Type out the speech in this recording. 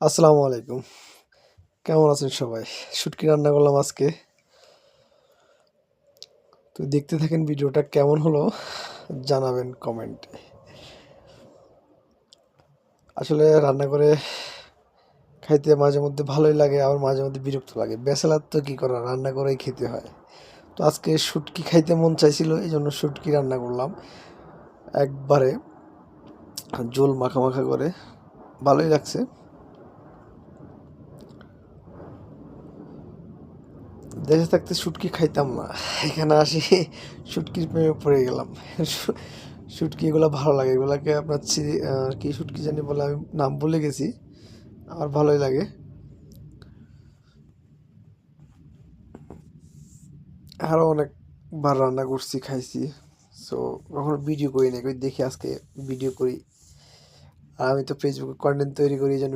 আসসালামু আলাইকুম। কেমন আছেন সবাই? শুটকি রান্না করলাম আজকে। তো দেখতে থাকেন ভিডিওটা কেমন হলো জানাবেন কমেন্টে। আসলে রান্না করে খাইতে মাঝে মধ্যে ভালোই লাগে, আবার মাঝে মধ্যে বিরক্ত লাগে। ব্যাচেলার তো কি করার, রান্না করেই খেতে হয়। তো আজকে শুটকি খাইতে মন চাইছিল, এই জন্য শুটকি রান্না করলাম একবারে ঝোল মাখা মাখা করে। ভালোই লাগছে। দেশে থাকতে শুটকি খাইতাম না, এখানে আসি শুটকির প্রেমে পড়ে গেলাম। শুটকি এগুলো ভালো লাগে, এগুলাকে আপনার কি শুটকি জানি বলে, আমি নাম ভুলে গেছি। আমার ভালোই লাগে। আরও অনেকবার রান্না করছি, খাইছি। সো কখনো ভিডিও করি না, দেখি আজকে ভিডিও করি। আর আমি তো ফেসবুকে কন্টেন্ট তৈরি করি, এই জন্য